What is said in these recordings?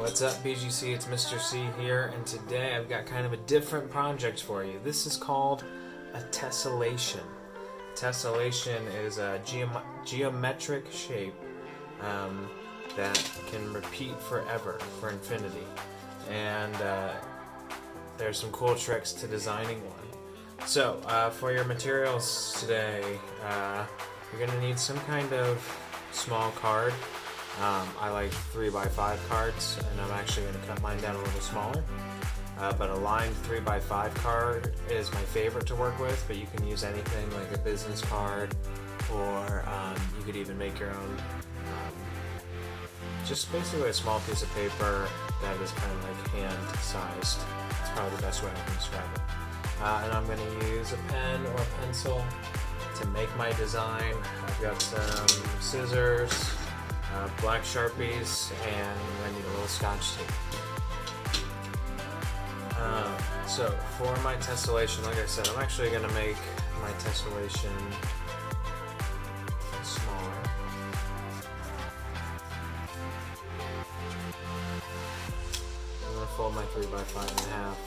What's up, BGC? It's Mr. C here, and today I've got kind of a different project for you. This is called a tessellation. Tessellation is a geometric shape that can repeat forever, for infinity. And there's some cool tricks to designing one. So, for your materials today, you're going to need some kind of small card. I like 3x5 cards, and I'm actually going to cut mine down a little smaller. But a lined 3x5 card is my favorite to work with, but you can use anything like a business card, or you could even make your own, just basically a small piece of paper that is kind of like hand-sized. That's probably the best way I can describe it. And I'm going to use a pen or a pencil to make my design. I've got some scissors, black Sharpies, and I need a little Scotch tape. So for my tessellation, like I said, I'm actually going to make my tessellation smaller. I'm going to fold my 3x5 in half.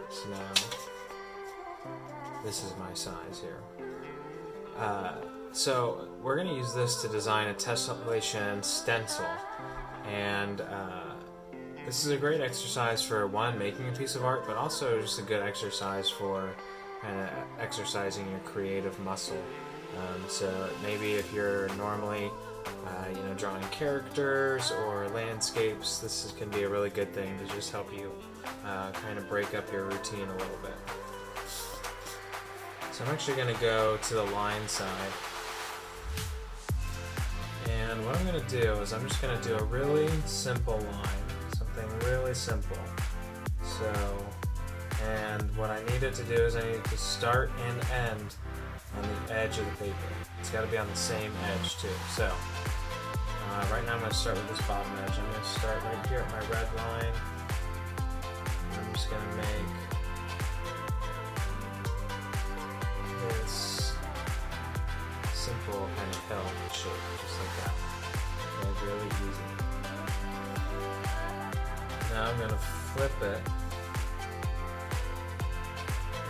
So now, this is my size here. So we're going to use this to design a tessellation stencil, and this is a great exercise for one, making a piece of art, but also just a good exercise for kind of exercising your creative muscle. So maybe if you're normally drawing characters or landscapes, this can be a really good thing to just help you kind of break up your routine a little bit. So I'm actually going to go to the line side. And what I'm going to do is I'm just going to do a really simple line, something really simple. So, and what I need it to do is I need it to start and end on the edge of the paper. It's got to be on the same edge too. So, right now I'm going to start with this bottom edge. I'm going to start right here at my red line. And I'm just going to make this simple kind of hill shape, just like that. Like really easy. Now I'm going to flip it,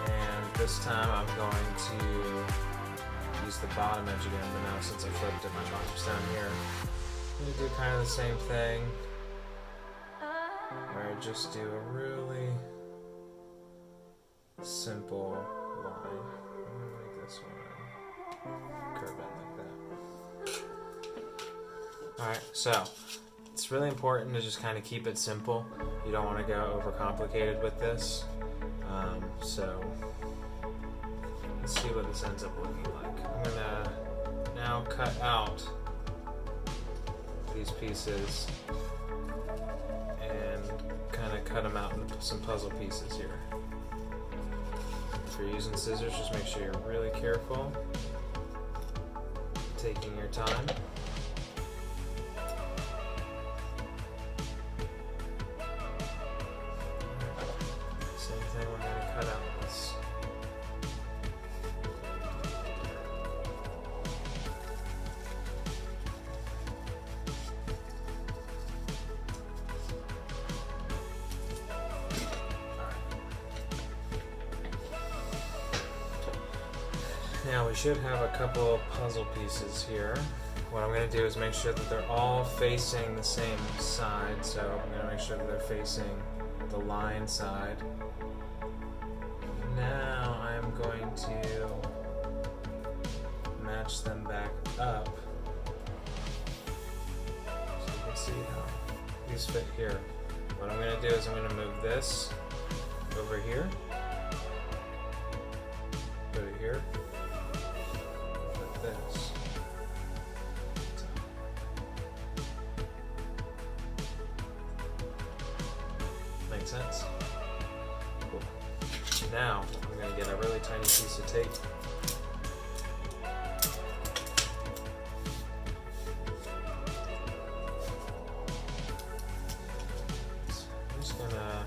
and this time I'm going to use the bottom edge again, but now since I flipped it, my bottom's down here. I'm going to do kind of the same thing, where I just do a really simple line. I'm going to make this one curve in like that. Alright, so it's really important to just kind of keep it simple. You don't want to go overcomplicated with this. So let's see what this ends up looking like. I'm going to now cut out these pieces and kind of cut them out into some puzzle pieces here. If you're using scissors, just make sure you're really careful, taking your time. Same thing, we're going to cut out this. Now we should have a couple of puzzle pieces here. What I'm going to do is make sure that they're all facing the same side. So I'm going to make sure that they're facing the line side. Now I'm going to match them back up. So you can see how these fit here. What I'm going to do is I'm going to move this over here. Put it here. This. Make sense? Cool. Now I'm going to get a really tiny piece of tape. I'm just going to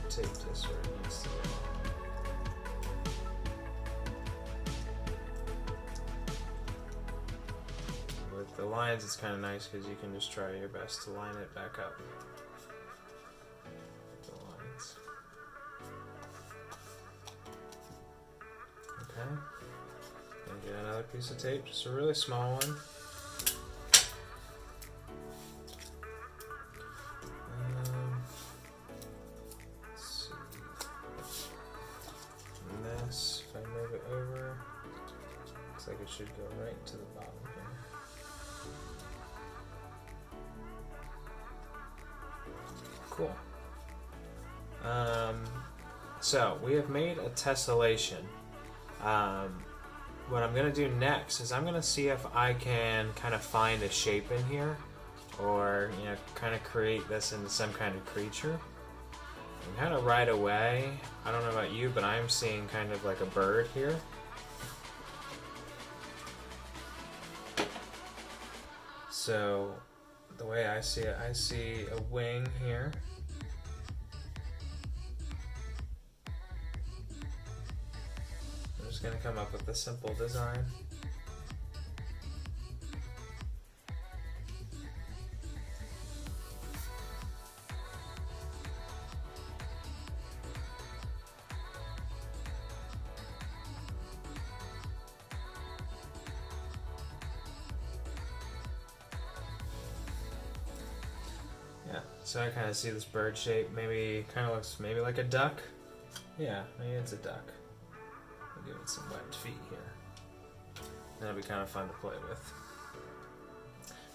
tape this where it needs to go. lines, it's kind of nice because you can just try your best to line it back up. The lines. Okay. And get another piece of tape, just a really small one. Let's see. And this, if I move it over, looks like it should go right to the bottom here. Cool. So we have made a tessellation. What I'm going to do next is I'm going to see if I can kind of find a shape in here, or kind of create this into some kind of creature. And kind of right away, I don't know about you, but I'm seeing kind of like a bird here. So the way I see it, I see a wing here. I'm just going to come up with a simple design. Yeah, so I kind of see this bird shape. Maybe kind of looks maybe like a duck. Yeah, maybe it's a duck. I'll give it some webbed feet here. That'll be kind of fun to play with.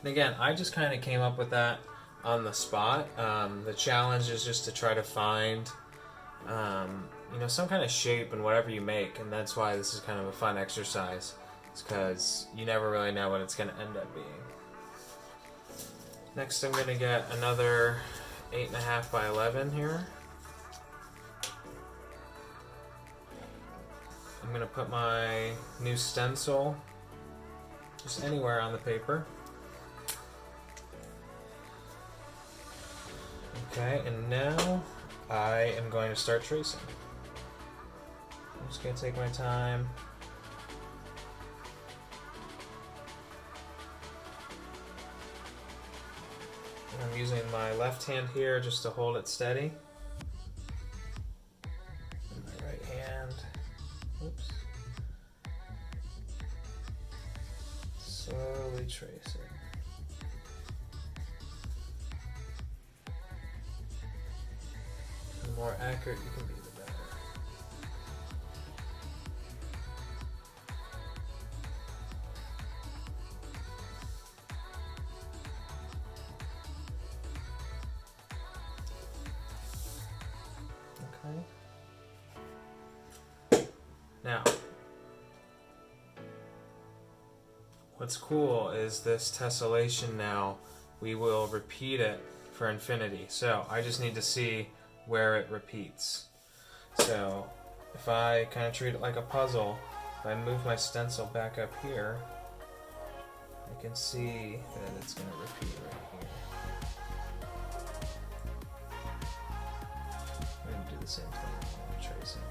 And again, I just kind of came up with that on the spot. The challenge is just to try to find, some kind of shape in whatever you make, and that's why this is kind of a fun exercise. It's because you never really know what it's going to end up being. Next, I'm going to get another 8.5 by 11 here. I'm going to put my new stencil just anywhere on the paper. Okay, and now I am going to start tracing. I'm just going to take my time. I'm using my left hand here just to hold it steady. And my right hand, oops, slowly tracing. The more accurate you can be, the better. Now, what's cool is this tessellation now, we will repeat it for infinity. So I just need to see where it repeats. So if I kind of treat it like a puzzle, if I move my stencil back up here, I can see that it's going to repeat right here. I'm going to do the same thing when I'm tracing.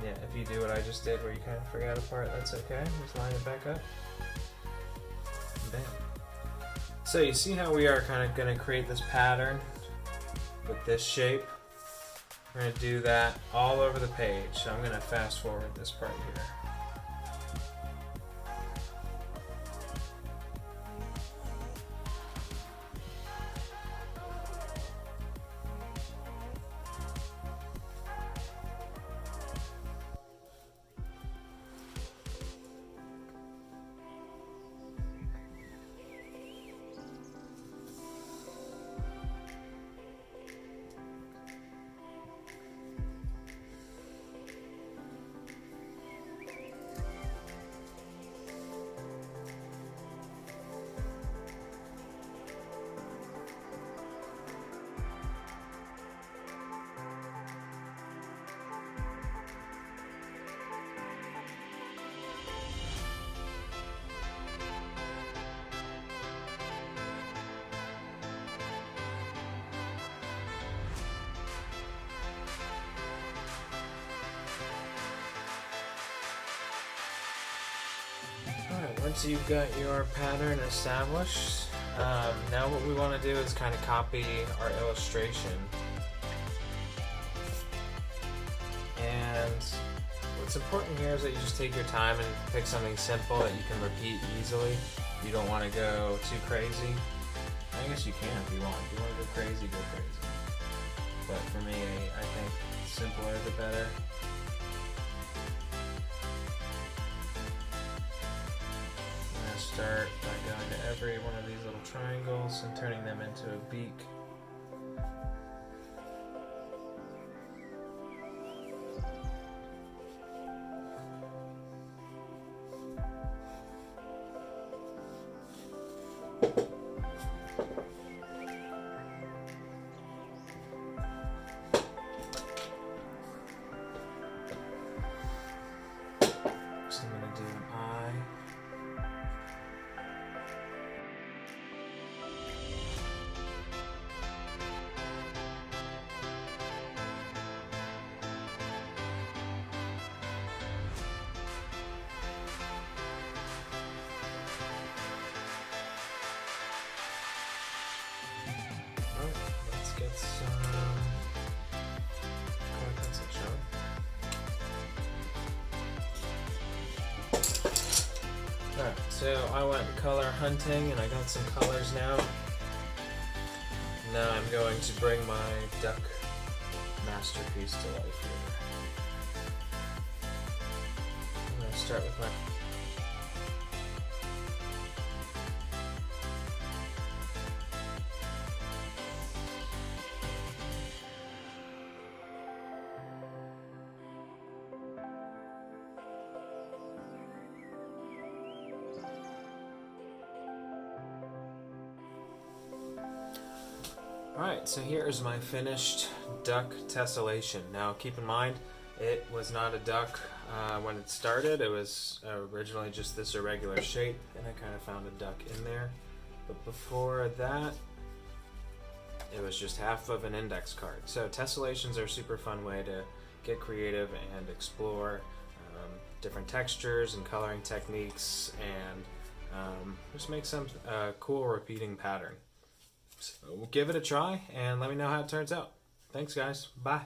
Yeah, if you do what I just did where you kind of forgot a part, that's okay. Just line it back up. Bam. So you see how we are kind of going to create this pattern with this shape? We're going to do that all over the page. So I'm going to fast forward this part here. Once you've got your pattern established, now what we want to do is kind of copy our illustration. And what's important here is that you just take your time and pick something simple that you can repeat easily. You don't want to go too crazy. I guess you can if you want. If you want to go crazy, go crazy. But for me, I think simpler the better. I'm going to start by going to every one of these little triangles and turning them into a beak. So I'm going to do an eye. Alright, let's get some color pencil shown. Alright, so I went color hunting and I got some colors now. Now I'm going to bring my duck masterpiece to life here. I'm going to start with my Alright, so here is my finished duck tessellation. Now keep in mind, it was not a duck when it started. It was originally just this irregular shape, and I kind of found a duck in there. But before that, it was just half of an index card. So tessellations are a super fun way to get creative and explore different textures and coloring techniques, and just make some cool repeating pattern. So give it a try and let me know how it turns out. Thanks guys. Bye.